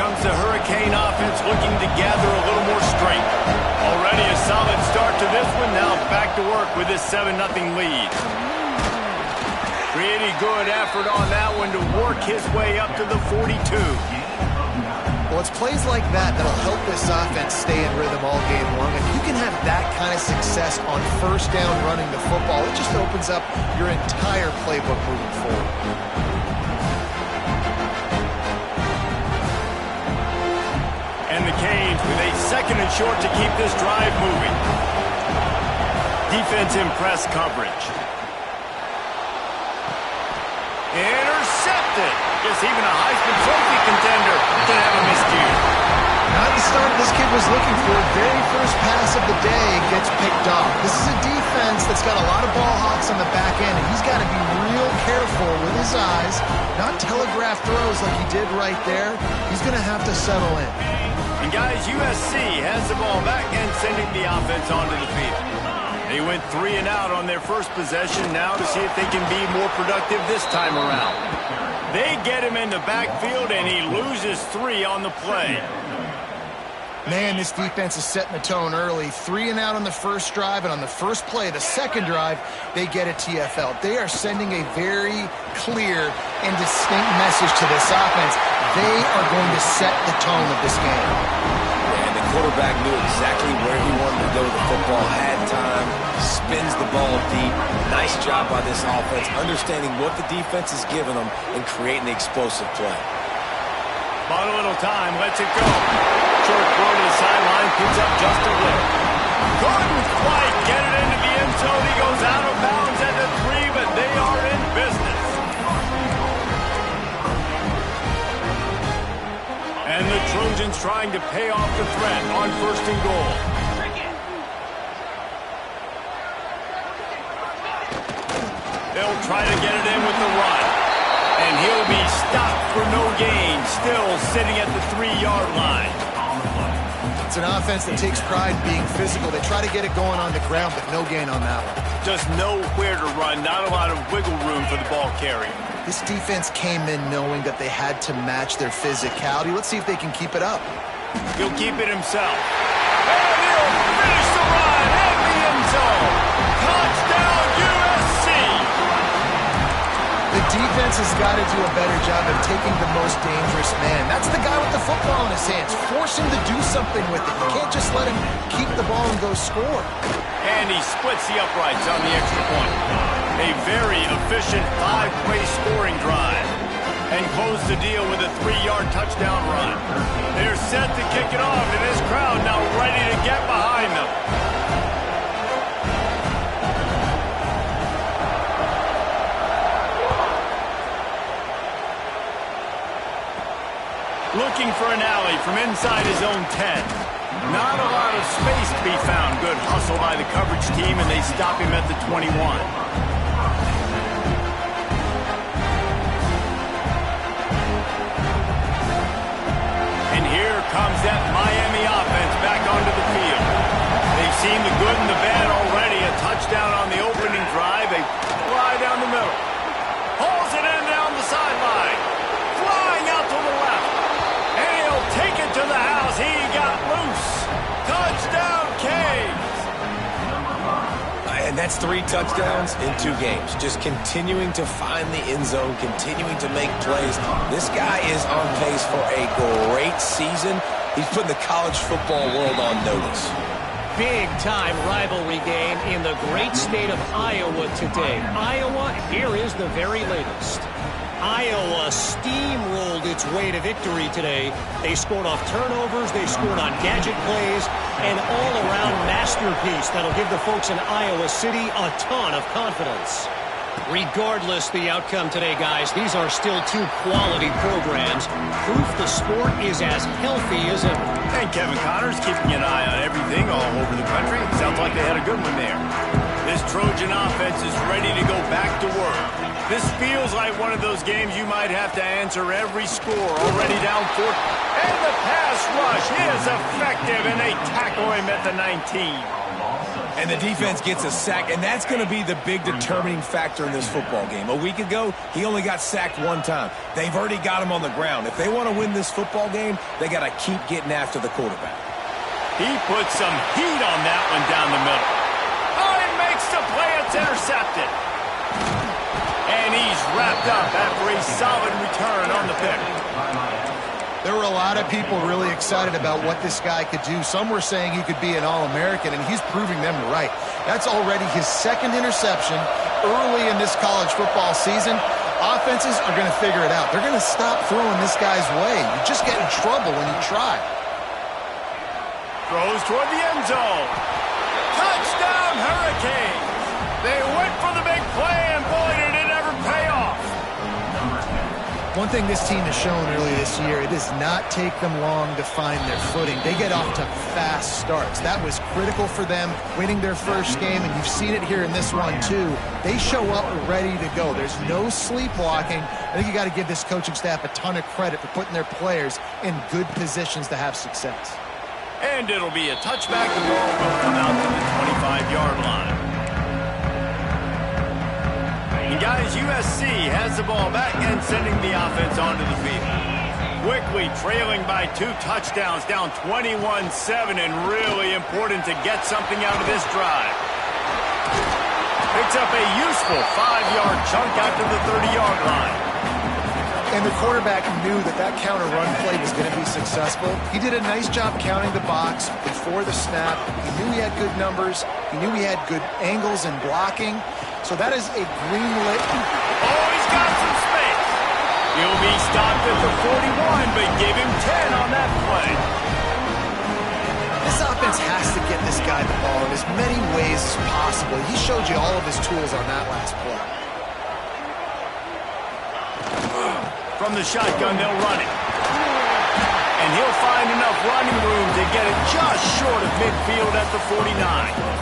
comes the Hurricane offense looking to gather a little more strength. Already a solid start to this one. Now back to work with this 7-0 lead. Pretty good effort on that one to work his way up to the 42. Well, it's plays like that that'll help this offense stay in rhythm all game long. If you can have that kind of success on first down running the football, it just opens up your entire playbook moving forward. And the Canes with a 2nd and short to keep this drive moving. Defense in press coverage. Intercepted. Guess even a Heisman Trophy contender can have a miscue. Not the start this kid was looking for. Very first pass of the day gets picked off. This is a defense that's got a lot of ball hawks on the back end, and he's got to be real careful with his eyes, not telegraph throws like he did right there. He's going to have to settle in. And guys, USC has the ball back and sending the offense onto the field. They went 3 and out on their first possession, now to see if they can be more productive this time around. They get him in the backfield, and he loses 3 on the play. Man, this defense is setting the tone early. 3 and out on the first drive, and on the first play, the second drive, they get a TFL. They are sending a very clear and distinct message to this offense. They are going to set the tone of this game. And the quarterback knew exactly where he wanted to go with the football, had time, spins the ball deep. Nice job by this offense, understanding what the defense is giving them and creating the explosive play. Bought a little time, lets it go. Short throw to the sideline, picks up just a little. Couldn't quite get it into the end zone. He goes out of bounds at the 3, but they are in business. And the Trojans trying to pay off the threat on 1st and goal. They'll try to get it in with the run. And he'll be stopped for no gain, still sitting at the 3-yard line. It's an offense that takes pride in being physical. They try to get it going on the ground, but no gain on that one. Just nowhere to run, not a lot of wiggle room for the ball carrier. This defense came in knowing that they had to match their physicality. Let's see if they can keep it up. He'll keep it himself. And he'll finish the run in the end zone. Touchdown, USC! The defense has got to do a better job of taking the most dangerous man. That's the guy with the football in his hands. Force him to do something with it. You can't just let him keep the ball and go score. And he splits the uprights on the extra point. A very efficient 5-play scoring drive. And close the deal with a 3-yard touchdown run. They're set to kick it off, and this crowd now ready to get behind them. Looking for an alley from inside his own 10. Not a lot of space to be found. Good hustle by the coverage team, and they stop him at the 21. And here comes that Miami offense back onto the field. They've seen the good and the bad already. A touchdown on the opening drive. A fly down the middle. Hauls it in down the sideline. Flying out to the left. And he'll take it to the house. He got loose. Touchdown, Canes. And that's 3 touchdowns in 2 games. Just continuing to find the end zone, continuing to make plays. This guy is on pace for a great season. He's putting the college football world on notice. Big-time rivalry game in the great state of Iowa today. Iowa, here is the very latest. Iowa steamrolled its way to victory today. They scored off turnovers, they scored on gadget plays, an all-around masterpiece that'll give the folks in Iowa City a ton of confidence. Regardless the outcome today, guys, these are still 2 quality programs. Proof the sport is as healthy as ever. And Kevin Connors keeping an eye on everything all over the country. Sounds like they had a good one there. This Trojan offense is ready to go back to work. This feels like one of those games you might have to answer every score. Already down 4. And the pass rush is effective, and they tackle him at the 19. And the defense gets a sack, and that's going to be the big determining factor in this football game. A week ago, he only got sacked one time. They've already got him on the ground. If they want to win this football game, they got to keep getting after the quarterback. He puts some heat on that one down the middle. Oh, he makes the play. It's intercepted. And he's wrapped up after a solid return on the pick. There were a lot of people really excited about what this guy could do. Some were saying he could be an All-American, and he's proving them right. That's already his second interception early in this college football season. Offenses are going to figure it out. They're going to stop throwing this guy's way. You just get in trouble when you try. Throws toward the end zone. Touchdown, Hurricanes. They went for the big play, and boy, did it ever pay off. One thing this team has shown early this year, it does not take them long to find their footing. They get off to fast starts. That was critical for them winning their first game, and you've seen it here in this one too. They show up ready to go. There's no sleepwalking. I think you got to give this coaching staff a ton of credit for putting their players in good positions to have success. And it'll be a touchback. The ball will come out to the 25-yard line. And guys, USC has the ball back and sending the offense onto the field. Quickly trailing by 2 touchdowns, down 21-7, and really important to get something out of this drive. Picks up a useful 5-yard chunk out to the 30-yard line. And the quarterback knew that that counter run play was going to be successful. He did a nice job counting the box before the snap. He knew he had good numbers. He knew he had good angles and blocking. So that is a green lit. Oh, he's got some space. He'll be stopped at the 41, but give him 10 on that play. This offense has to get this guy the ball in as many ways as possible. He showed you all of his tools on that last play. From the shotgun, they'll run it. And he'll find enough running room to get it just short of midfield at the 49.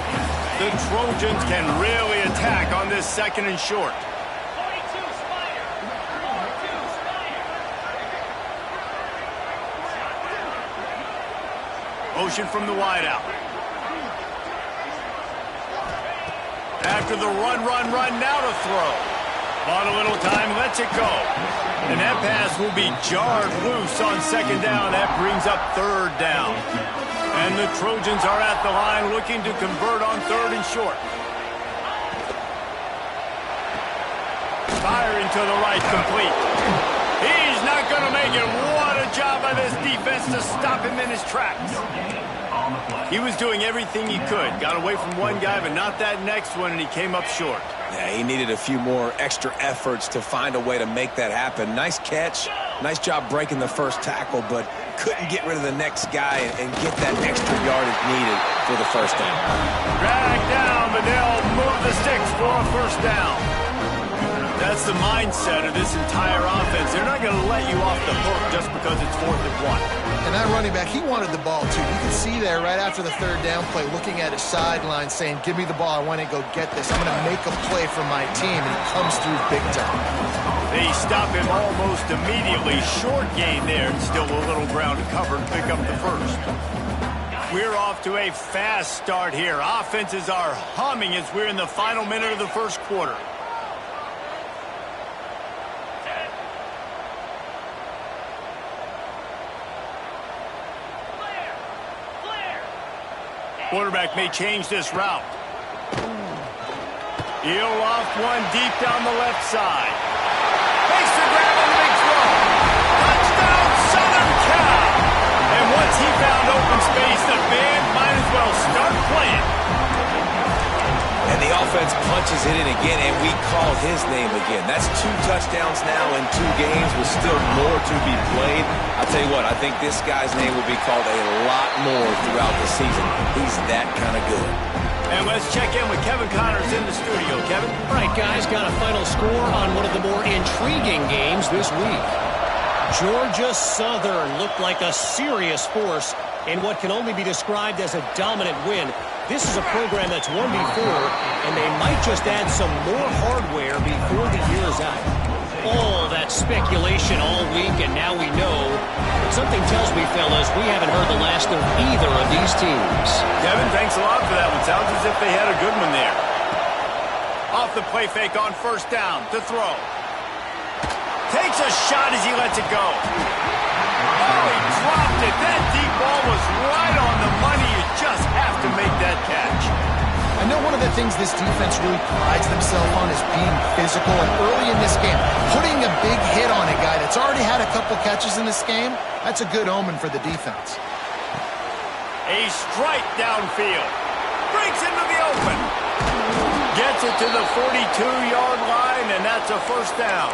The Trojans can really attack on this 2nd and short. Motion from the wideout. After the run, now to throw. Bought a little time, lets it go. And that pass will be jarred loose on 2nd down. That brings up 3rd down. And the Trojans are at the line looking to convert on 3rd and short. Firing to the right, complete. He's not going to make it. What a job by this defense to stop him in his tracks. He was doing everything he could. Got away from one guy, but not that next one, and he came up short. Yeah, he needed a few more extra efforts to find a way to make that happen. Nice catch. Nice job breaking the first tackle, but couldn't get rid of the next guy and get that extra yardage needed for the first down. Drag down, but they'll move the sticks for a first down. That's the mindset of this entire offense. They're not going to let you off the hook just because it's 4th and 1. And that running back, he wanted the ball too. You can see there right after the 3rd down play, looking at his sideline saying, give me the ball, I want to go get this. I'm going to make a play for my team, and he comes through big time. They stop him almost immediately. Short gain there, and still a little ground to cover to pick up the first. We're off to a fast start here. Offenses are humming as we're in the final minute of the first quarter. Quarterback may change this route. He'll loft one deep down the left side. Makes the grab on the big throw. Touchdown, Southern Cal. And once he found open space, the band might as well start playing. And the offense punches it in again, and we call his name again. That's 2 touchdowns now in 2 games with still more to be played. I'll tell you what, I think this guy's name will be called a lot more throughout the season. He's that kind of good. And let's check in with Kevin Connors in the studio. Kevin? All right, guys, got a final score on one of the more intriguing games this week. Georgia Southern looked like a serious force in what can only be described as a dominant win. This is a program that's won before, and they might just add some more hardware before the year is out. All that speculation all week, and now we know. But something tells me, fellas, we haven't heard the last of either of these teams. Kevin, thanks a lot for that one. Sounds as if they had a good one there. Off the play fake on first down to throw. Takes a shot as he lets it go. Oh, he dropped it. That deep ball was right on the money. You just have to make that catch. I know one of the things this defense really prides themselves on is being physical, and early in this game, putting a big hit on a guy that's already had a couple catches in this game, that's a good omen for the defense. A strike downfield. Breaks into the open. Gets it to the 42-yard line, and that's a first down.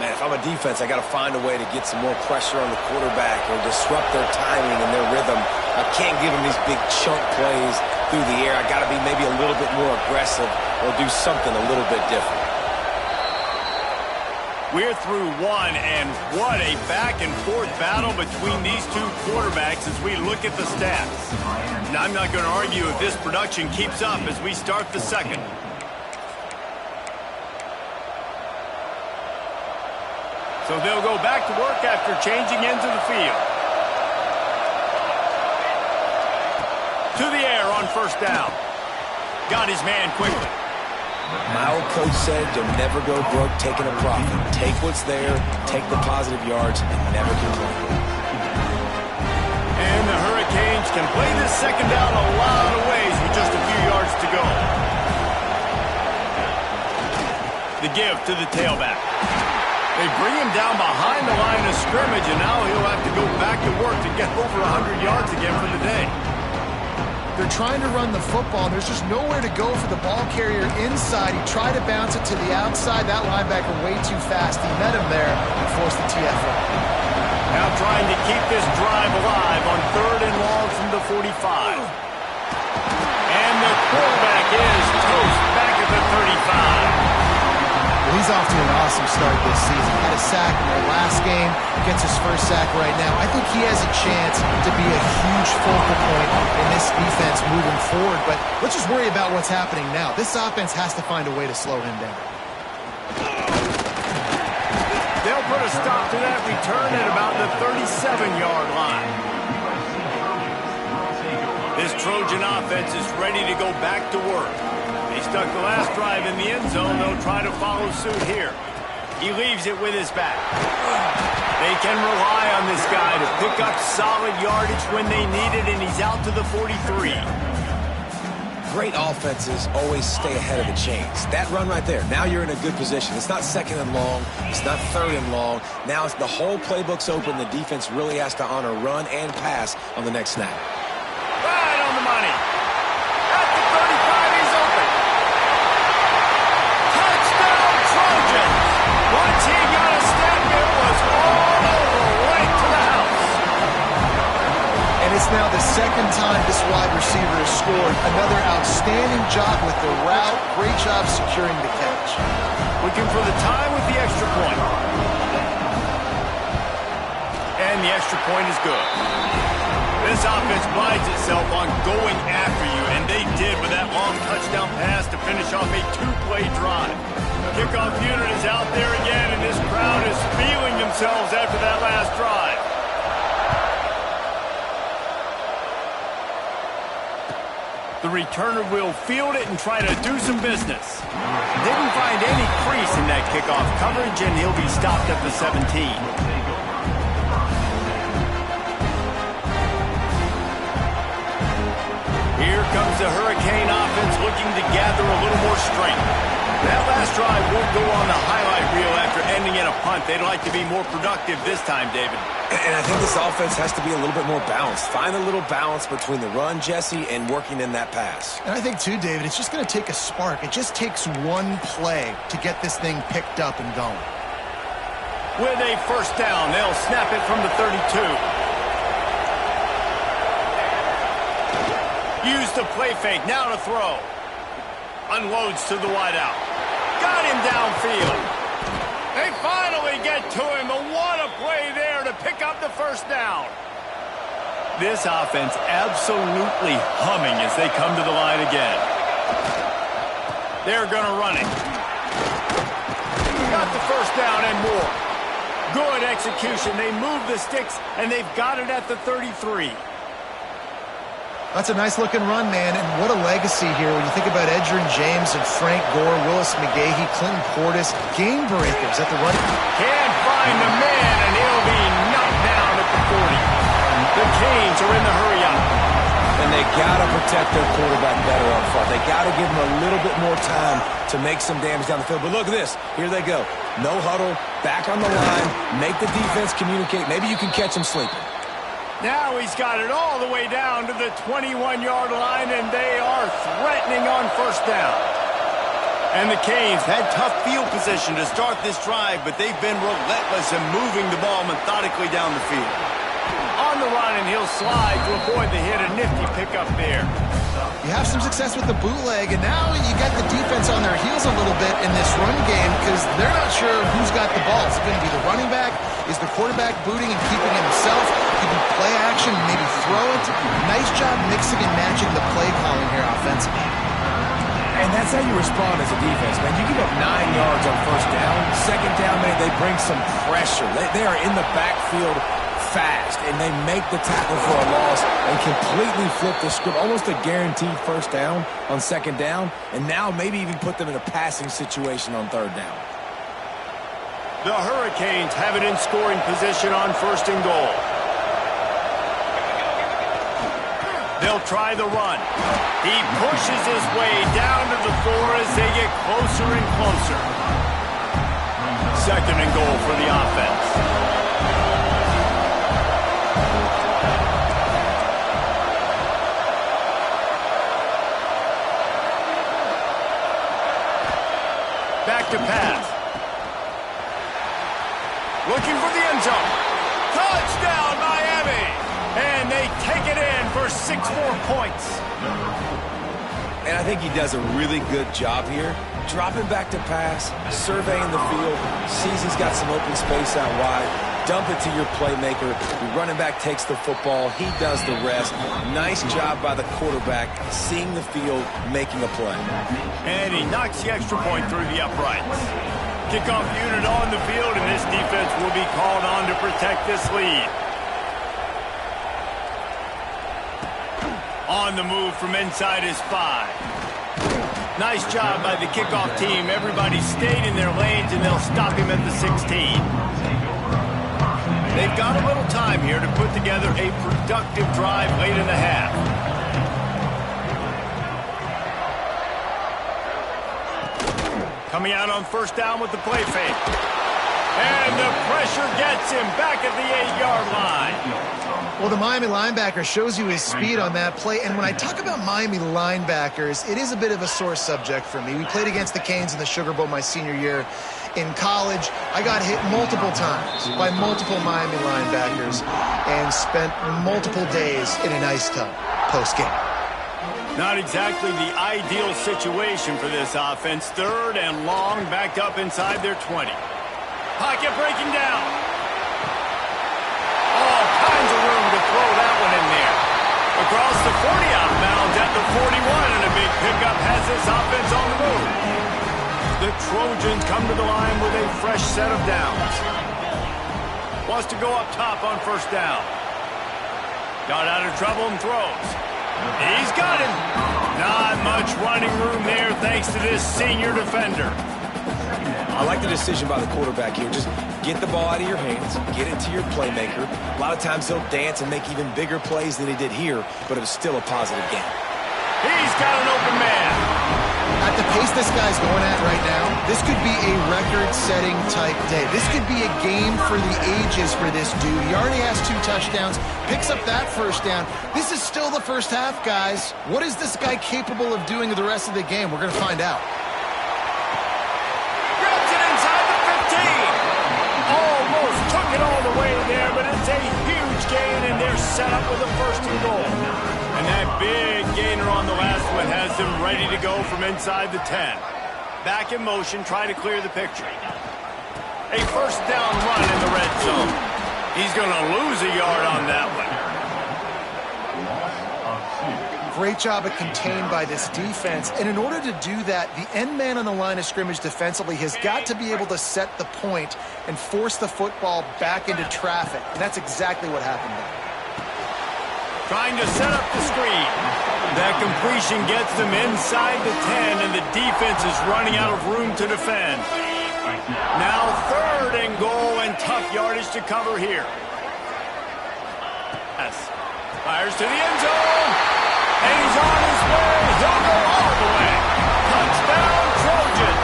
Man, if I'm a defense, I got to find a way to get some more pressure on the quarterback or disrupt their timing and their rhythm. I can't give them these big chunk plays through the air. I got to be maybe a little bit more aggressive or do something a little bit different. We're through one, and what a back-and-forth battle between these two quarterbacks as we look at the stats. Now, I'm not going to argue if this production keeps up as we start the second. So they'll go back to work after changing into the field. To the air on first down. Got his man quickly. My old coach said you'll never go broke taking a profit. Take what's there, take the positive yards, and never complain. And the Hurricanes can play this second down a lot of ways with just a few yards to go. The give to the tailback. They bring him down behind the line of scrimmage, and now he'll have to go back to work to get over 100 yards again for the day. They're trying to run the football, and there's just nowhere to go for the ball carrier inside. He tried to bounce it to the outside. That linebacker way too fast. He met him there and forced the TFL. Now trying to keep this drive alive on third and long from the 45. And the quarterback is toast back at the 35. Well, he's off to an awesome start this season. Had a sack in their last game, gets his first sack right now. I think he has a chance to be a huge focal point in this defense moving forward, but let's just worry about what's happening now. This offense has to find a way to slow him down. They'll put a stop to that return at about the 37-yard line. This Trojan offense is ready to go back to work. They stuck the last drive in the end zone. They'll try to follow suit here. He leaves it with his back. They can rely on this guy to pick up solid yardage when they need it, and he's out to the 43. Great offenses always stay ahead of the chains. That run right there, now you're in a good position. It's not second and long. It's not third and long. Now it's the whole playbook's open. The defense really has to honor run and pass on the next snap. Right on the money. At the 35, he's open. Touchdown, Trojans. Once he got a step, it was all over, right to the house. And it's now the second time this wide receiver has scored. Another outstanding job with the route. Great job securing the catch. Looking for the time with the extra point. And the extra point is good. This offense prides itself on going after you, and they did with that long touchdown pass to finish off a two-play drive. Kickoff unit is out there again, and this crowd is feeling themselves after that last drive. The returner will field it and try to do some business. Didn't find any crease in that kickoff coverage, and he'll be stopped at the 17. Here comes the Hurricane offense looking to gather a little more strength. That last drive won't go on the highlight reel after ending in a punt. They'd like to be more productive this time, David. And I think this offense has to be a little bit more balanced. Find a little balance between the run, Jesse, and working in that pass. And I think, too, David, it's just going to take a spark. It just takes one play to get this thing picked up and going. With a first down, they'll snap it from the 32. Use the play fake, now to throw. Unloads to the wideout. Got him downfield. They finally get to him, but what a play there to pick up the first down. This offense absolutely humming as they come to the line again. They're going to run it. Got first down and more. Good execution. They move the sticks, and they've got it at the 33. That's a nice-looking run, man, and what a legacy here when you think about Edgerrin James and Frank Gore, Willis McGahee, Clinton Portis, game breakers at the running. Can't find the man, and he'll be knocked down at the 40. The Canes are in the hurry-up. And they got to protect their quarterback better up front. They got to give him a little bit more time to make some damage down the field. But look at this. Here they go. No huddle, back on the line, make the defense communicate. Maybe you can catch him sleeping. Now he's got it all the way down to the 21-yard line, and they are threatening on first down. And the Canes had tough field position to start this drive, but they've been relentless in moving the ball methodically down the field. On the run, and he'll slide to avoid the hit. A nifty pickup there. You have some success with the bootleg, and now you got the defense on their heels a little bit in this run game because they're not sure who's got the ball. Is it going to be the running back? Is the quarterback booting and keeping it himself? Could be play action, maybe throw it. Nice job mixing and matching the play calling here offensively. And that's how you respond as a defense, man. You give up 9 yards on first down. Second down, man, they bring some pressure. They are in the backfield fast, and they make the tackle for a loss and completely flip the script. Almost a guaranteed first down on second down, and now maybe even put them in a passing situation on third down. The Hurricanes have it in scoring position on first and goal. They'll try the run. He pushes his way down to the 4 as they get closer and closer. Second and goal for the offense. Back to pass. Looking for the end zone. Touchdown, Miami! And they take it in for 6 more points. And I think he does a really good job here. Dropping back to pass, surveying the field, sees he's got some open space out wide, dump it to your playmaker. The running back takes the football. He does the rest. Nice job by the quarterback, seeing the field, making a play. And he knocks the extra point through the uprights. Kickoff unit on the field, and this defense will be called on to protect this lead. On the move from inside his 5. Nice job by the kickoff team. Everybody stayed in their lanes, and they'll stop him at the 16. They've got a little time here to put together a productive drive late in the half. Coming out on first down with the play fake. And the pressure gets him back at the 8-yard line. Well, the Miami linebacker shows you his speed on that play. And when I talk about Miami linebackers, it is a bit of a sore subject for me. We played against the Canes in the Sugar Bowl my senior year in college. I got hit multiple times by multiple Miami linebackers and spent multiple days in an ice tub post-game. Not exactly the ideal situation for this offense. Third and long, backed up inside their 20. Pocket breaking down. All kinds of room to throw that one in there. Across the 40 out bounds at the 41, and a big pickup has this offense on the move. The Trojans come to the line with a fresh set of downs. Wants to go up top on first down. Got out of trouble and throws. He's got him. Not much running room there thanks to this senior defender. I like the decision by the quarterback here. Just get the ball out of your hands, get it to your playmaker. A lot of times he'll dance and make even bigger plays than he did here, but it was still a positive game. He's got an open man. At the pace this guy's going at right now, this could be a record-setting type day. This could be a game for the ages for this dude. He already has 2 touchdowns, picks up that first down. This is still the first half, guys. What is this guy capable of doing the rest of the game? We're going to find out. Grabs it inside the 15. Almost took it all the way there, but it's a huge gain, and they're set up with a first and goal. And that big gainer on the last one has them ready to go from inside the 10. Back in motion, try to clear the picture. A first down run in the red zone. He's going to lose a yard on that one. Great job of contained by this defense. And in order to do that, the end man on the line of scrimmage defensively has got to be able to set the point and force the football back into traffic. And that's exactly what happened there. Trying to set up the screen. That completion gets them inside the 10, and the defense is running out of room to defend. Now 3rd and goal, and tough yardage to cover here. Fires to the end zone, and he's on his way. He'll go all the way. Touchdown, Trojan.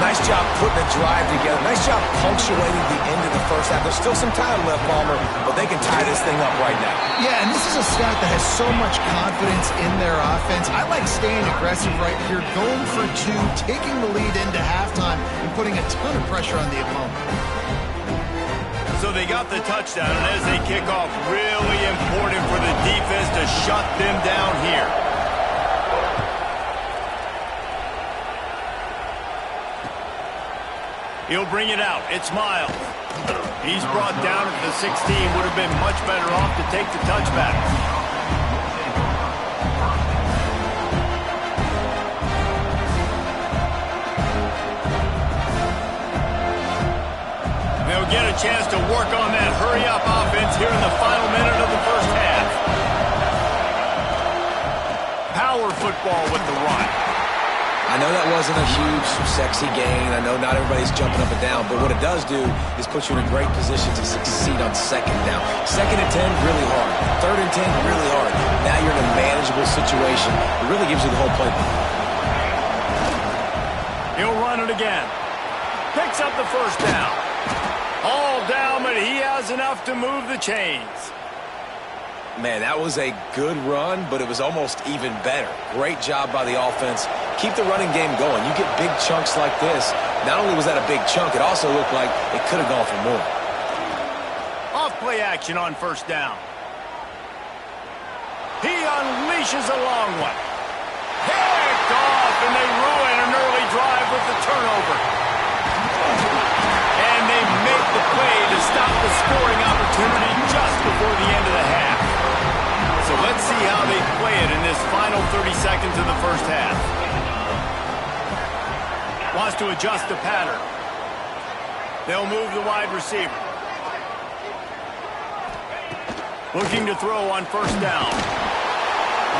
Nice job putting a drive together. Nice job punctuating the end of the first half. There's still some time left, Palmer, but they can tie this thing up right now. Yeah, and this is a staff that has so much confidence in their offense. I like staying aggressive right here, going for 2, taking the lead into halftime, and putting a ton of pressure on the opponent. So they got the touchdown, and as they kick off, really important for the defense to shut them down here. He'll bring it out. It's Miles. He's brought down at the 16. Would have been much better off to take the touchback. They'll get a chance to work on that hurry-up offense here in the final minute of the first half. Power football with the run. I know that wasn't a huge, sexy gain. I know not everybody's jumping up and down, but what it does do is put you in a great position to succeed on 2nd down. 2nd and 10, really hard. 3rd and 10, really hard. Now you're in a manageable situation. It really gives you the whole playbook. He'll run it again. Picks up the 1st down. All down, but he has enough to move the chains. Man, that was a good run, but it was almost even better. Great job by the offense. Keep the running game going. You get big chunks like this. Not only was that a big chunk, it also looked like it could have gone for more. Off-play action on 1st down. He unleashes a long one. Picked off, and they ruin an early drive with the turnover. And they make the play to stop the scoring opportunity just before the end of the half. So let's see how they play it in this final 30 seconds of the first half. Wants to adjust the pattern. They'll move the wide receiver. Looking to throw on 1st down.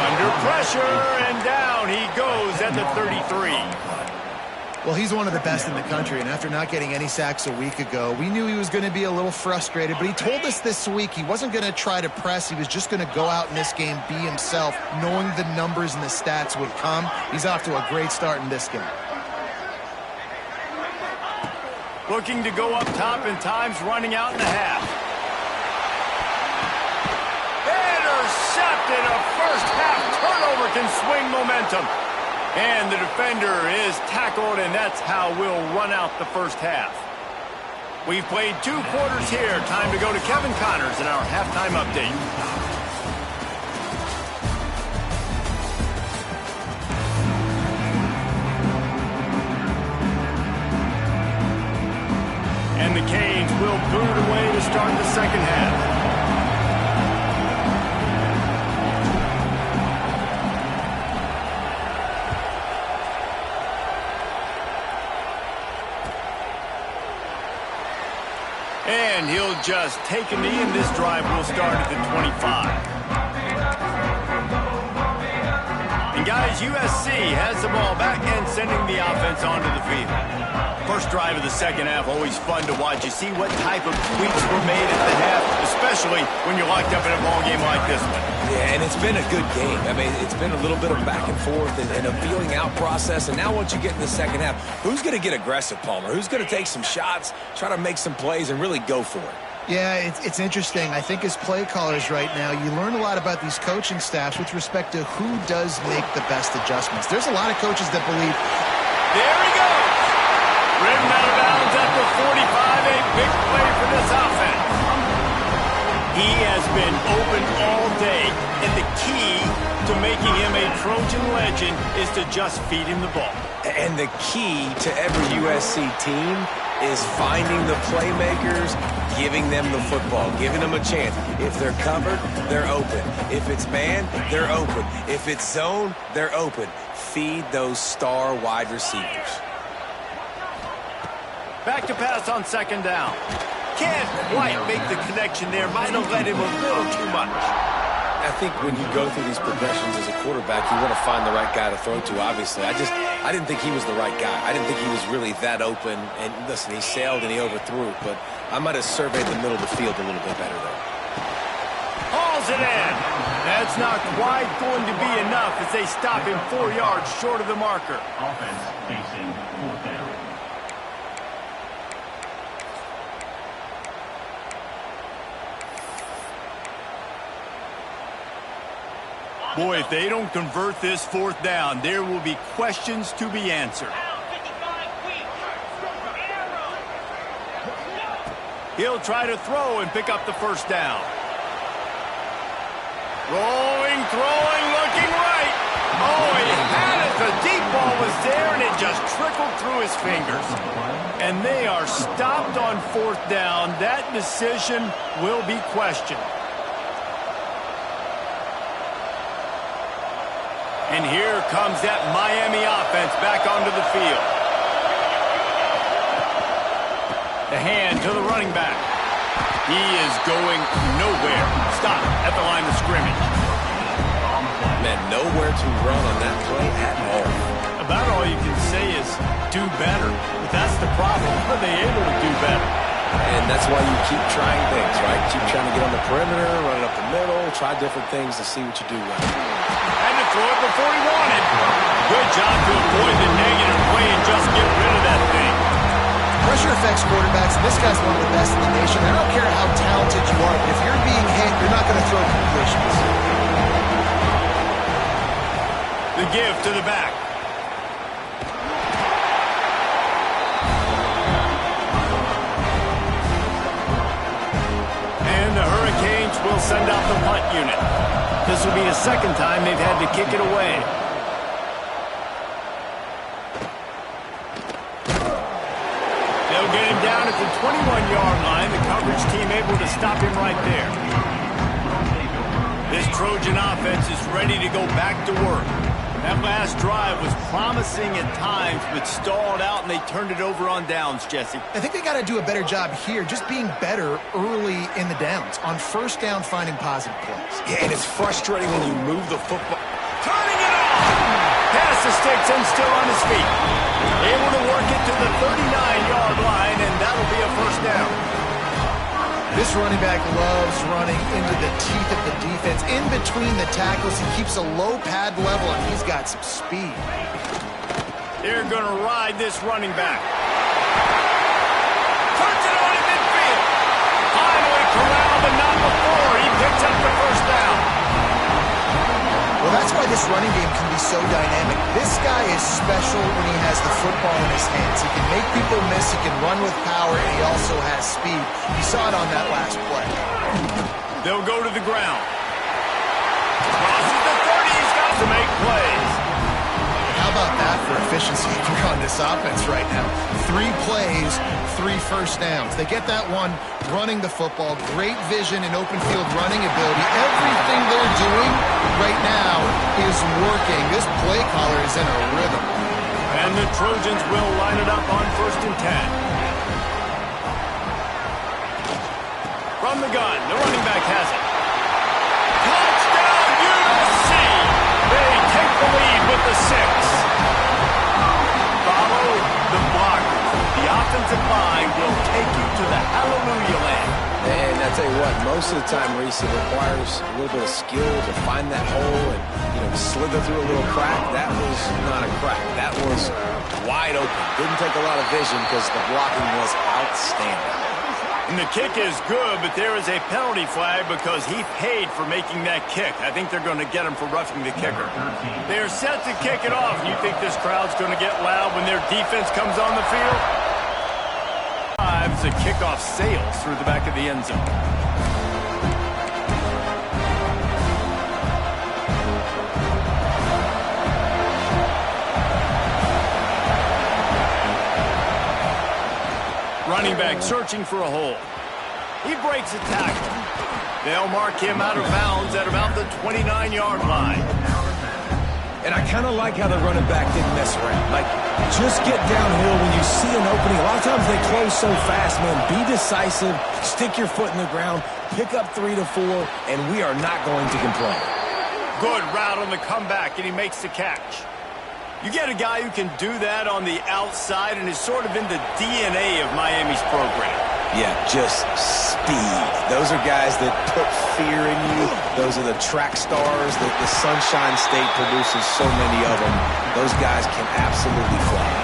Under pressure, and down he goes at the 33. Well, he's one of the best in the country, and after not getting any sacks a week ago, we knew he was going to be a little frustrated, but he told us this week he wasn't going to try to press. He was just going to go out in this game, be himself, knowing the numbers and the stats would come. He's off to a great start in this game. Looking to go up top, and time's running out in the half. Intercepted. A first half turnover can swing momentum. And the defender is tackled, and that's how we'll run out the first half. We've played 2 quarters here. Time to go to Kevin Connors in our halftime update. And the Canes will boot away to start the second half. And he'll just take a knee, and this drive will start at the 25. And guys, USC has the ball back and sending the offense onto the field. First drive of the second half, always fun to watch. You see what type of tweaks were made at the half, especially when you're locked up in a ball game like this one. Yeah, and it's been a good game. I mean, it's been a little bit of back and forth and a feeling out process. And now once you get in the second half, who's going to get aggressive, Palmer? Who's going to take some shots, try to make some plays, and really go for it? Yeah, it's interesting. I think as play callers right now, you learn a lot about these coaching staffs with respect to who does make the best adjustments. There's a lot of coaches that believe. There he goes. Ridden out of bounds at the 45. A big play for this offense. He has been open all day, and the key to making him a Trojan legend is to just feed him the ball. And the key to every USC team is finding the playmakers, giving them the football, giving them a chance. If they're covered, they're open. If it's man, they're open. If it's zone, they're open. Feed those star wide receivers. Back to pass on second down. Can't quite make the connection there. Might have led him a little too much. I think when you go through these progressions as a quarterback, you want to find the right guy to throw to, obviously. I didn't think he was the right guy. I didn't think he was really that open. And listen, he sailed and he overthrew it, but I might have surveyed the middle of the field a little bit better there. Hauls it in. That's not quite going to be enough as they stop him 4 yards short of the marker. Offense facing fourth down. Boy, if they don't convert this fourth down, there will be questions to be answered. He'll try to throw and pick up the first down. Rolling, throwing, looking right. Oh, he had it. The deep ball was there, and it just trickled through his fingers. And they are stopped on fourth down. That decision will be questioned. And here comes that Miami offense back onto the field. The hand to the running back. He is going nowhere. Stop at the line of scrimmage. Man, nowhere to run on that play at all. About all you can say is do better. But that's the problem. Are they able to do better? And that's why you keep trying things, right? Keep trying to get on the perimeter, run it up the middle, try different things to see what you do well. Had to throw it before he wanted. Good job to avoid the negative play and just get rid of that thing. Pressure affects quarterbacks, and this guy's one of the best in the nation. I don't care how talented you are, but if you're being hit, you're not going to throw completions. The give to the back. And the Hurricanes will send out the punt unit. This will be the second time they've had to kick it away. They'll get him down at the 21-yard line. The coverage team able to stop him right there. This Trojan offense is ready to go back to work. That last drive was promising at times, but stalled out, and they turned it over on downs, Jesse. I think they got to do a better job here, just being better early in the downs. On first down, finding positive plays. Yeah, and it's frustrating when you move the football. Turning it off! Pass the sticks and still on his feet. Able to work it to the 39-yard line, and that'll be a first down. This running back loves running into the teeth of the defense. In between the tackles, he keeps a low pad level, and he's got some speed. They're going to ride this running back. Turns it on in midfield. Finally corralled, but not before. He picks up the first down. Well, that's why this running game can be so dynamic. This guy is special when he has the football in his hands. He can make people miss, he can run with power, and he also has speed. You saw it on that last play. They'll go to the ground. Crosses the 30, he's got to make plays. How about that for efficiency on this offense right now? 3 plays, 3 first downs. They get that one running the football, great vision and open field running ability. Everything they're doing right now is working. This play caller is in a rhythm. And the Trojans will line it up on 1st and 10. From the gun, the running back has it. Touchdown, USC! They take the lead with the 6. Follow the blockers. The offensive line will take you to the hallelujah land. And I tell you what, most of the time, Reese, it requires a little bit of skill to find that hole and, slither through a little crack. That was not a crack. That was wide open. Didn't take a lot of vision because the blocking was outstanding. And the kick is good, but there is a penalty flag because he paid for making that kick. I think they're going to get him for roughing the kicker. They're set to kick it off. You think this crowd's going to get loud when their defense comes on the field? As a kickoff sails through the back of the end zone. running back searching for a hole. He breaks a tackle. They'll mark him out of bounds at about the 29-yard line. And I kind of like how the running back didn't mess around. Like, just get downhill when you see an opening. A lot of times they close so fast, man. Be decisive, stick your foot in the ground, pick up 3 to 4, and we are not going to complain. Good route on the comeback, and he makes the catch. You get a guy who can do that on the outside and is sort of in the DNA of Miami's program. Yeah, just speed. Those are guys that put fear in you. Those are the track stars that the Sunshine State produces so many of them. Those guys can absolutely fly.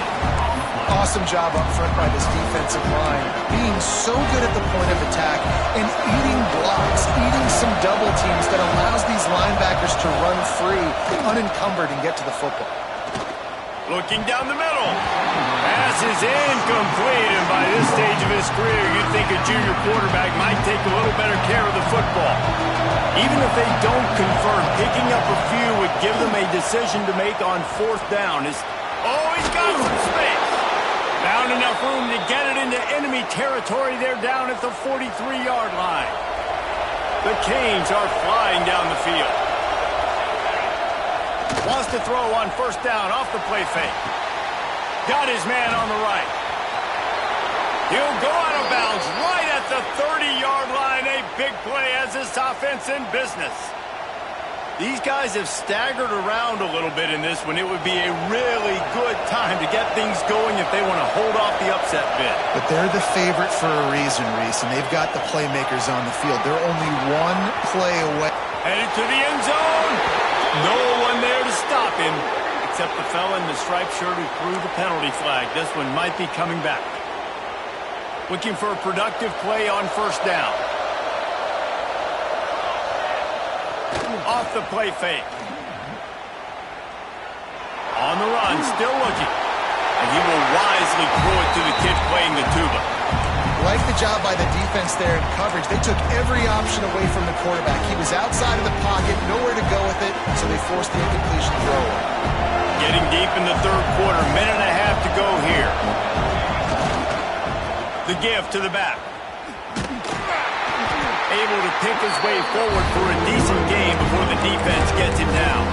Awesome job up front by this defensive line, being so good at the point of attack and eating blocks, eating some double teams that allows these linebackers to run free, unencumbered, and get to the football. Looking down the middle. Pass is incomplete, and by this stage of his career, you'd think a junior quarterback might take a little better care of the football. Even if they don't convert, picking up a few would give them a decision to make on 4th down. He's got some space. Found enough room to get it into enemy territory. They're down at the 43-yard line. The Canes are flying down the field. Wants to throw on 1st down off the play fake. Got his man on the right. He'll go out of bounds right at the 30-yard line. A big play as this offense in business. These guys have staggered around a little bit in this one. It would be a really good time to get things going if they want to hold off the upset bid. But they're the favorite for a reason, Reese, and they've got the playmakers on the field. They're only one play away. Headed to the end zone. No one there to stop him, except the fella in the striped shirt who threw the penalty flag. This one might be coming back. Looking for a productive play on 1st down. Off the play fake. On the run, still looking. And he will wisely throw it to the kid playing the tuba. Like the job by the defense there in coverage. They took every option away from the quarterback. He was outside of the pocket, nowhere to go with it, so they forced the incompletion throw. Getting deep in the 3rd quarter, minute and a half to go here. The give to the back. Able to pick his way forward for a decent game before the defense gets him down.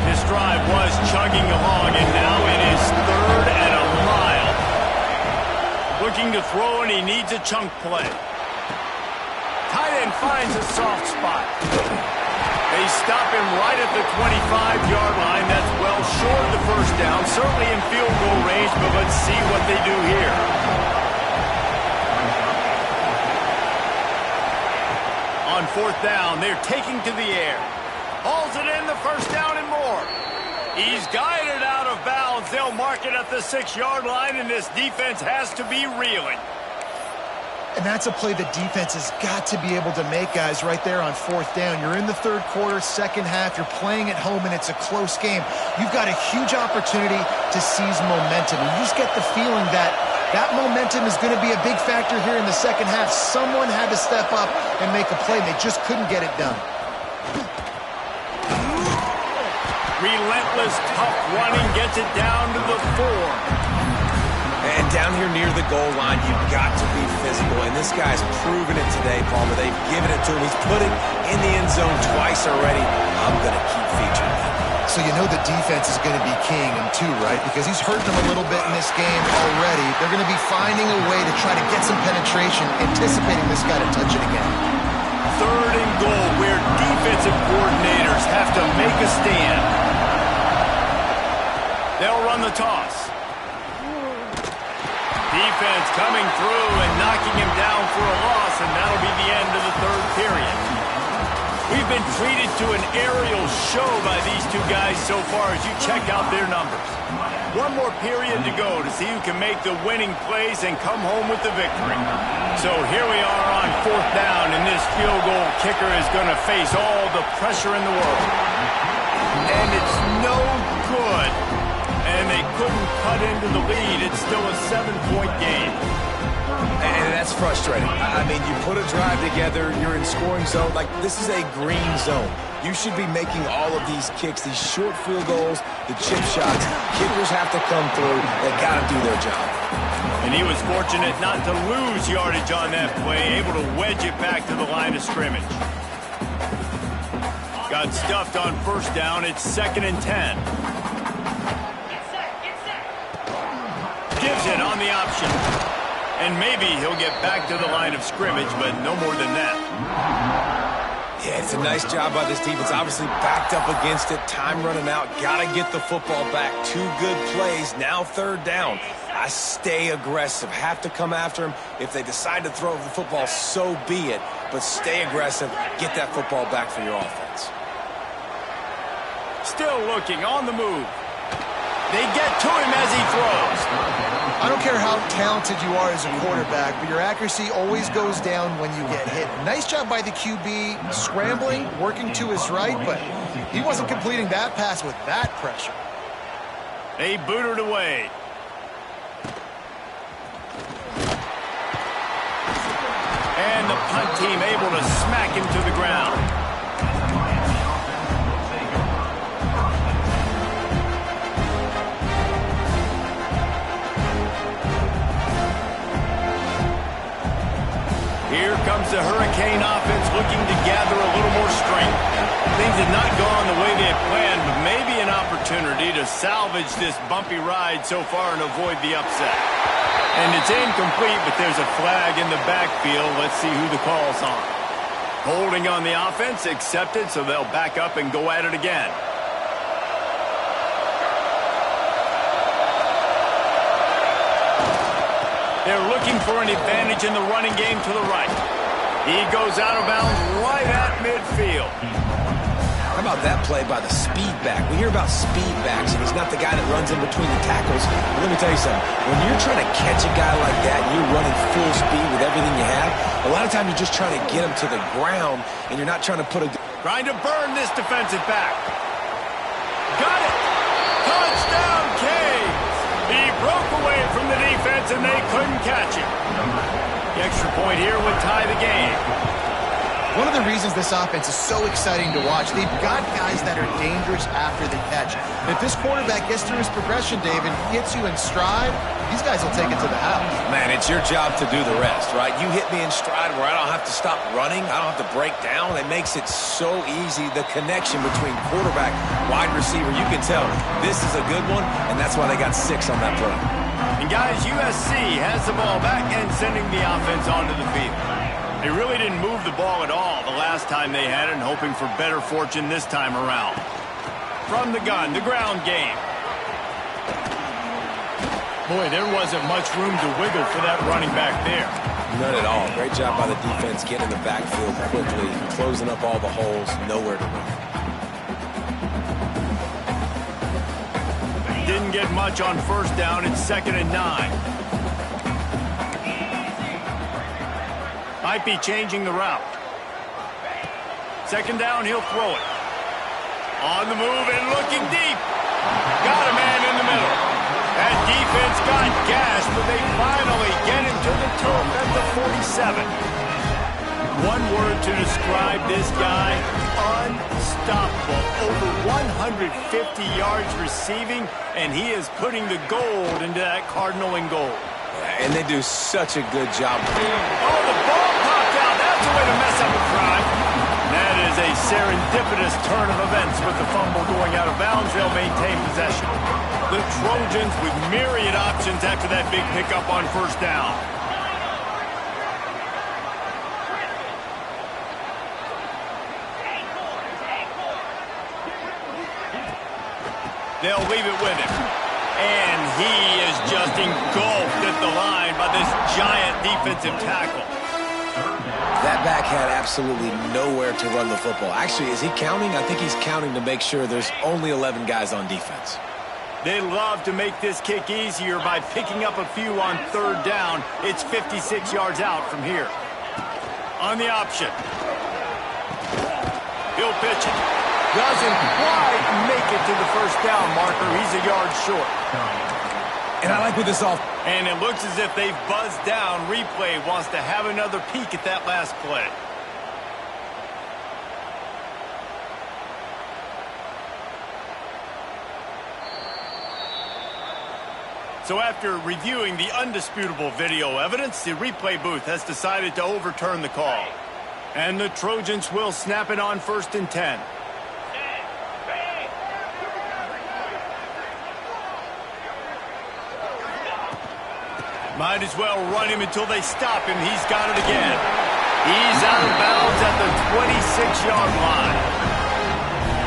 This drive was chugging along, and now it is 3rd and a mile. Looking to throw, and he needs a chunk play. Tight end finds a soft spot. They stop him right at the 25-yard line. That's well short of the 1st down, certainly in field goal range, but let's see what they do here. On 4th down, they're taking to the air. Hauls it in, the 1st down and more. He's guided out of bounds. They'll mark it at the 6-yard line, and this defense has to be reeling. And that's a play the defense has got to be able to make, guys, right there on 4th down. You're in the 3rd quarter, 2nd half. You're playing at home, and it's a close game. You've got a huge opportunity to seize momentum. And you just get the feeling that that momentum is going to be a big factor here in the 2nd half. Someone had to step up and make a play, and they just couldn't get it done. Relentless, tough running gets it down to the 4. And down here near the goal line, you've got to be physical. And this guy's proven it today, Palmer. They've given it to him. He's put it in the end zone twice already. I'm going to keep featuring him. So you know the defense is going to be keying him too, right? Because he's hurting them a little bit in this game already. They're going to be finding a way to try to get some penetration, anticipating this guy to touch it again. 3rd and goal, where defensive coordinators have to make a stand. They'll run the toss. Defense coming through and knocking him down for a loss, and that'll be the end of the 3rd period. We've been treated to an aerial show by these two guys so far as you check out their numbers. One more period to go to see who can make the winning plays and come home with the victory. So here we are on 4th down, and this field goal kicker is going to face all the pressure in the world. And it's no good. And they couldn't cut into the lead. It's still a 7-point game. And that's frustrating. I mean, you put a drive together, you're in scoring zone. Like, this is a green zone. You should be making all of these kicks, these short field goals, the chip shots. Kickers have to come through. They got to do their job. And he was fortunate not to lose yardage on that play, able to wedge it back to the line of scrimmage. Got stuffed on first down. It's 2nd and 10. Gives it on the option. And maybe he'll get back to the line of scrimmage, but no more than that. Yeah, it's a nice job by this defense. Obviously backed up against it. Time running out. Got to get the football back. 2 good plays. Now 3rd down. I stay aggressive. Have to come after him. If they decide to throw the football, so be it. But stay aggressive. Get that football back for your offense. Still looking on the move. They get to him as he throws. I don't care how talented you are as a quarterback, but your accuracy always goes down when you get hit. Nice job by the QB scrambling, working to his right, but he wasn't completing that pass with that pressure. They booted away. And the punt team able to smack him to the ground. Here comes the Hurricane offense looking to gather a little more strength. Things had not gone the way they had planned, but maybe an opportunity to salvage this bumpy ride so far and avoid the upset. And it's incomplete, but there's a flag in the backfield. Let's see who the call's on. Holding on the offense, accepted, so they'll back up and go at it again. They're looking for an advantage in the running game to the right. He goes out of bounds right at midfield. How about that play by the speed back? We hear about speed backs, and he's not the guy that runs in between the tackles. But let me tell you something. When you're trying to catch a guy like that, and you're running full speed with everything you have, a lot of times you're just trying to get him to the ground, and you're not trying to put a... Trying to burn this defensive back. Got it! Touchdown, Canes! He broke away from the defense, and they couldn't catch him. The extra point here would tie the game. One of the reasons this offense is so exciting to watch, they've got guys that are dangerous after the catch. If this quarterback gets through his progression, David, hits you in stride, these guys will take it to the house. Man, it's your job to do the rest, right? You hit me in stride where I don't have to stop running. I don't have to break down. It makes it so easy. The connection between quarterback, wide receiver, you can tell this is a good one, and that's why they got 6 on that play. And guys, USC has the ball back and sending the offense onto the field. They really didn't move the ball at all the last time they had it, and hoping for better fortune this time around. From the gun, the ground game. Boy, there wasn't much room to wiggle for that running back there. None at all. Great job by the defense getting in the backfield quickly, closing up all the holes, nowhere to run. Didn't get much on first down. It's 2nd and 9. Might be changing the route. 2nd down, he'll throw it. On the move and looking deep. Got a man in the middle. That defense got gashed, but they finally get him to the turf at the 47. One word to describe this guy: unstoppable. Over 150 yards receiving, and he is putting the gold into that Cardinal and gold. And they do such a good job. Oh, the ball popped out. That's a way to mess up a drive. That is a serendipitous turn of events with the fumble going out of bounds. They'll maintain possession. The Trojans with myriad options after that big pickup on first down. They'll leave it with him. And he is just engulfed at the line by this giant defensive tackle. That back had absolutely nowhere to run the football. Actually, is he counting? I think he's counting to make sure there's only 11 guys on defense. They love to make this kick easier by picking up a few on 3rd down. It's 56 yards out from here. On the option. He'll pitch it. Doesn't quite make it to the first down marker. He's a yard short. And I like what this off. And it looks as if they've buzzed down. Replay wants to have another peek at that last play. So after reviewing the undisputable video evidence, the replay booth has decided to overturn the call. And the Trojans will snap it on 1st and 10. Might as well run him until they stop him. He's got it again. He's out of bounds at the 26-yard line.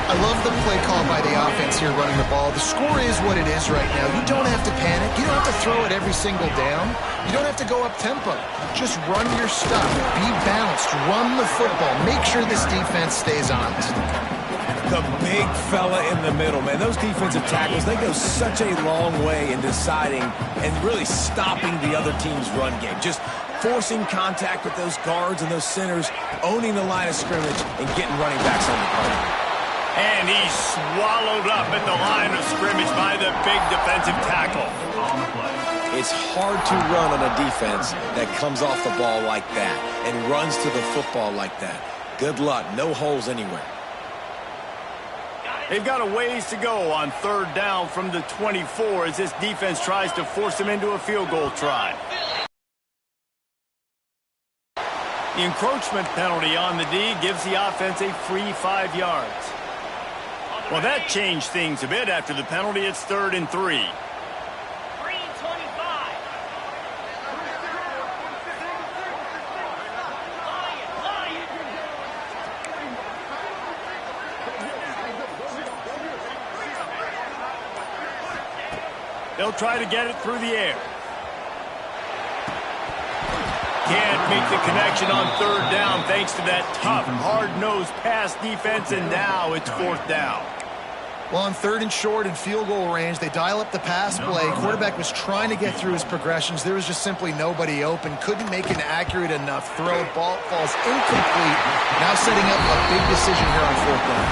I love the play call by the offense here running the ball. The score is what it is right now. You don't have to panic. You don't have to throw it every single down. You don't have to go up tempo. Just run your stuff. Be balanced. Run the football. Make sure this defense stays honest. The big fella in the middle, man. Those defensive tackles, they go such a long way in deciding and really stopping the other team's run game. Just forcing contact with those guards and those centers, owning the line of scrimmage, and getting running backs on the ground. And he's swallowed up at the line of scrimmage by the big defensive tackle. It's hard to run on a defense that comes off the ball like that and runs to the football like that. Good luck. No holes anywhere. They've got a ways to go on 3rd down from the 24 as this defense tries to force them into a field goal try. The encroachment penalty on the D gives the offense a free 5 yards. Well, that changed things a bit after the penalty. It's 3rd and 3. 3:25. They'll try to get it through the air. Can't make the connection on 3rd down thanks to that tough, hard-nosed pass defense, and now it's 4th down. Well, on 3rd and short and field goal range, they dial up the pass play. Quarterback was trying to get through his progressions. There was just simply nobody open. Couldn't make an accurate enough throw. Ball falls incomplete. Now setting up a big decision here on 4th down.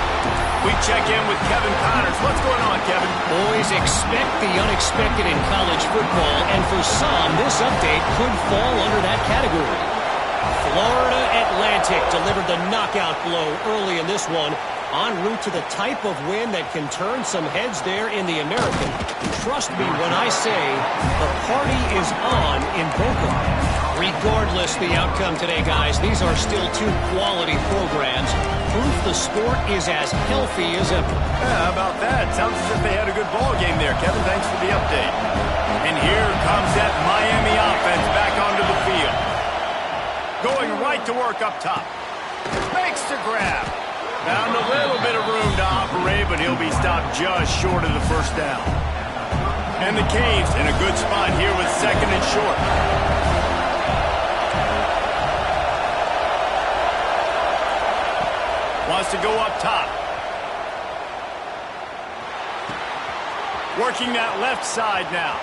We check in with Kevin Connors. What's going on, Kevin? Boys, expect the unexpected in college football, and for some, this update could fall under that category. Florida Atlantic delivered the knockout blow early in this one, en route to the type of win that can turn some heads there in the American. Trust me when I say the party is on in Boca. Regardless the outcome today, guys, these are still 2 quality programs. Proof the sport is as healthy as ever. Yeah, how about that? Sounds as if they had a good ball game there, Kevin. Thanks for the update. And here comes that Miami offense back onto the field. Going right to work up top. Makes the grab. Found a little bit of room to operate, but he'll be stopped just short of the 1st down. And the Canes in a good spot here with 2nd and short. Wants to go up top. Working that left side now.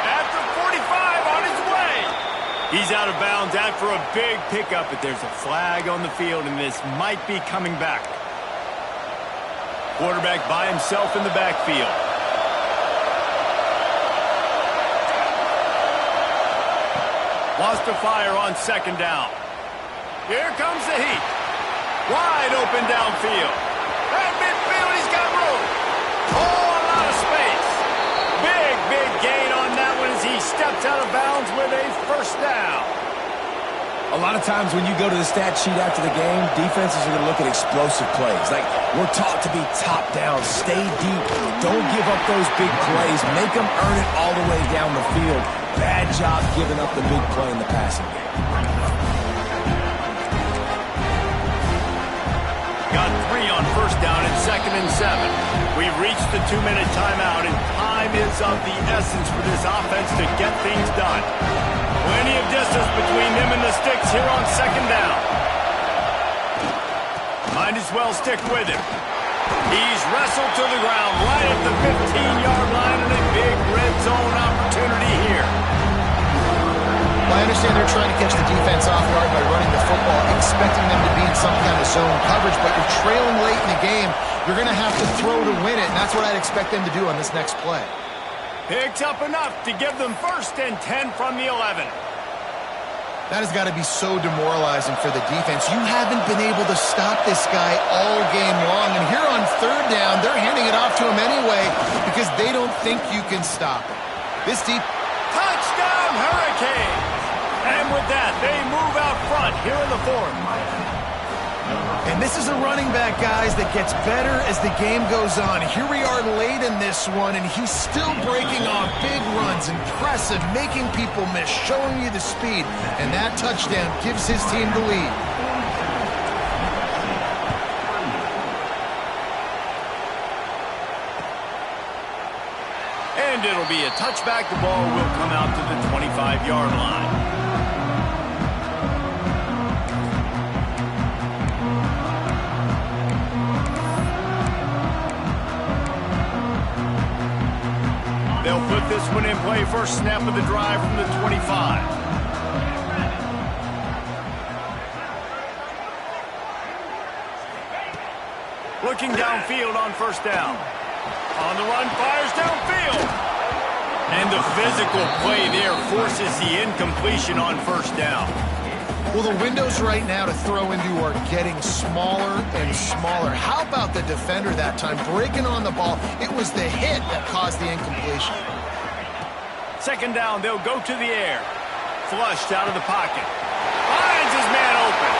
At the 45 on his way. He's out of bounds after a big pickup, but there's a flag on the field, and this might be coming back. Quarterback by himself in the backfield. Wants to fire on 2nd down. Here comes the heat. Wide open downfield. That midfield, he's got room. Oh, a lot of space. Big gain on that one as he steps out of bounds with a 1st down. A lot of times when you go to the stat sheet after the game, defenses are going to look at explosive plays. Like, we're taught to be top down, stay deep, don't give up those big plays, make them earn it all the way down the field. Bad job giving up the big play in the passing game. Got 3 on 1st down and 2nd and 7. We've reached the 2-minute timeout, and time is of the essence for this offense to get things done. Plenty of distance between them and the sticks here on 2nd down. Might as well stick with him. He's wrestled to the ground right at the 15-yard line, and a big red zone opportunity here. Well, I understand they're trying to catch the defense off guard by running the football, expecting them to be in some kind of zone coverage, but you're trailing late in the game. You're going to have to throw to win it, and that's what I'd expect them to do on this next play. Picks up enough to give them 1st and 10 from the 11. That has got to be so demoralizing for the defense. You haven't been able to stop this guy all game long. And here on 3rd down, they're handing it off to him anyway because they don't think you can stop him. This deep... Touchdown, Hurricanes! And with that, they move out front here in the 4th. And this is a running back, guys, that gets better as the game goes on. Here we are late in this one, and he's still breaking off big runs. Impressive, making people miss, showing you the speed. And that touchdown gives his team the lead. And it'll be a touchback. The ball will come out to the 25-yard line. They'll put this one in play. First snap of the drive from the 25. Looking downfield on 1st down. On the run, fires downfield. And the physical play there forces the incompletion on 1st down. Well, the windows right now to throw into are getting smaller and smaller. How about the defender that time breaking on the ball? It was the hit that caused the incompletion. 2nd down, they'll go to the air. Flushed out of the pocket. Finds his man open.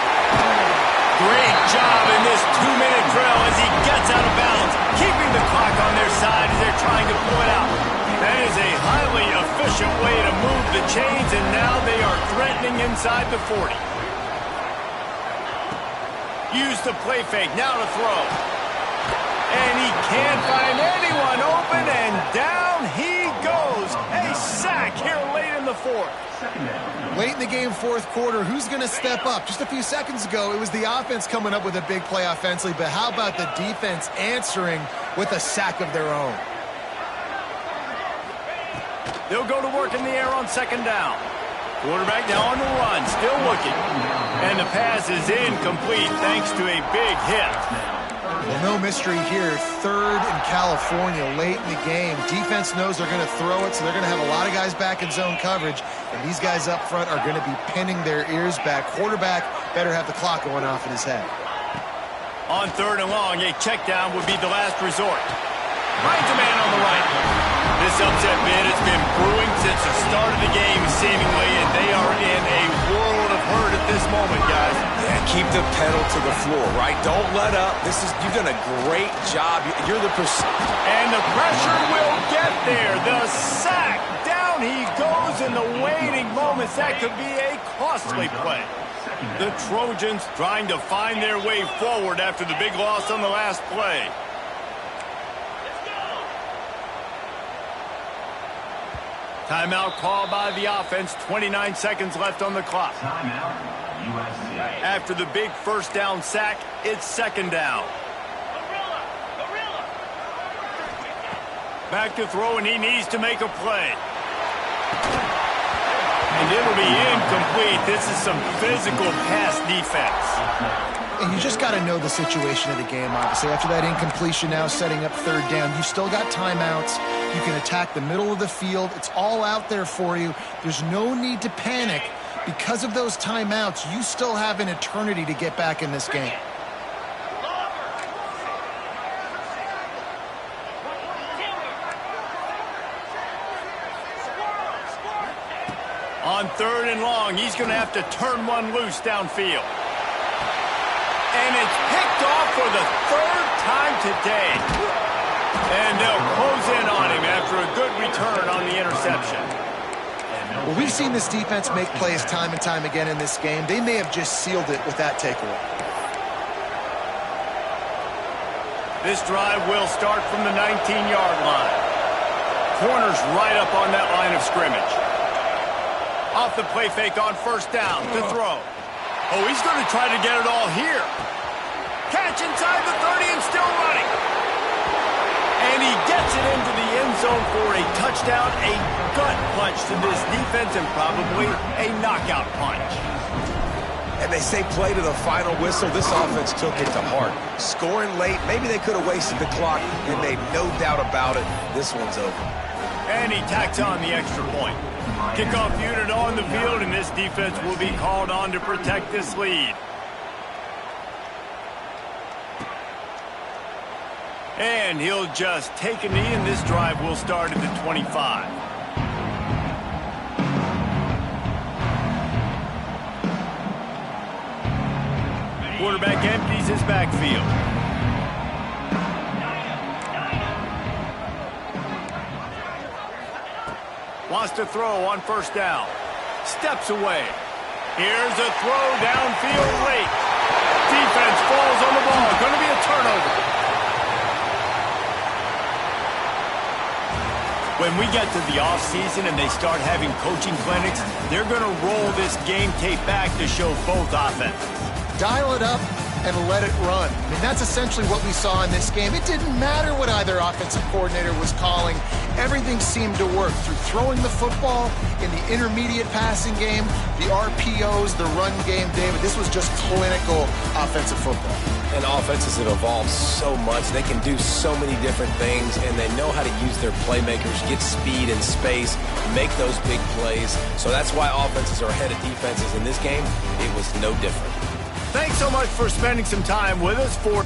Great job in this 2-minute drill as he gets out of bounds, keeping the clock on their side as they're trying to pull it out. That is a highly efficient way to move the chains, and now they are threatening inside the 40. Use the play fake, now to throw. And he can't find anyone open, and down he goes. A sack here late in the 4th. Late in the game, 4th quarter, who's going to step up? Just a few seconds ago, it was the offense coming up with a big play offensively, but how about the defense answering with a sack of their own? They'll go to work in the air on 2nd down. Quarterback now on the run, still looking. And the pass is incomplete thanks to a big hit. Well, no mystery here. 3rd in California late in the game. Defense knows they're going to throw it, so they're going to have a lot of guys back in zone coverage. And these guys up front are going to be pinning their ears back. Quarterback better have the clock going off in his head. On 3rd and long, a check down would be the last resort. Finds a man on the right. This upset bid has been brewing since the start of the game, seemingly, and they are in a world of hurt at this moment, guys. Yeah, keep the pedal to the floor, right? Don't let up. You've done a great job. You're the And the pressure will get there. The sack. Down he goes in the waiting moments. That could be a costly play. The Trojans trying to find their way forward after the big loss on the last play. Timeout called by the offense. 29 seconds left on the clock. Timeout, USC. After the big 1st down sack, it's 2nd down. Back to throw, and he needs to make a play. And it'll be incomplete. This is some physical pass defense. And you just got to know the situation of the game, obviously. After that incompletion now setting up 3rd down, you still got timeouts. You can attack the middle of the field. It's all out there for you. There's no need to panic. Because of those timeouts, you still have an eternity to get back in this game. On 3rd and long, he's going to have to turn one loose downfield. And it's picked off for the 3rd time today. And they'll close in on him after a good return on the interception. Well, we've seen this defense make plays time and time again in this game. They may have just sealed it with that takeaway. This drive will start from the 19-yard line. Corners right up on that line of scrimmage. Off the play fake on 1st down to throw. Oh, he's going to try to get it all here. Catch inside the 30 and still running. And he gets it into the end zone for a touchdown, a gut punch to this defense, and probably a knockout punch. And they say play to the final whistle. This offense took it to heart. Scoring late, maybe they could have wasted the clock and made no doubt about it. This one's over. And he tacks on the extra point. Kickoff unit on the field, and this defense will be called on to protect this lead. And he'll just take a knee, and this drive will start at the 25. Quarterback empties his backfield. Wants to throw on first down. Steps away. Here's a throw downfield late. Defense falls on the ball. Going to be a turnover. When we get to the offseason and they start having coaching clinics, they're going to roll this game tape back to show both offenses. Dial it up and let it run. I mean, that's essentially what we saw in this game. It didn't matter what either offensive coordinator was calling. Everything seemed to work through throwing the football in the intermediate passing game, the RPOs, the run game, David. This was just clinical offensive football. And offenses have evolved so much. They can do so many different things, and they know how to use their playmakers, get speed and space, make those big plays. So that's why offenses are ahead of defenses in this game. It was no different. Thanks so much for spending some time with us for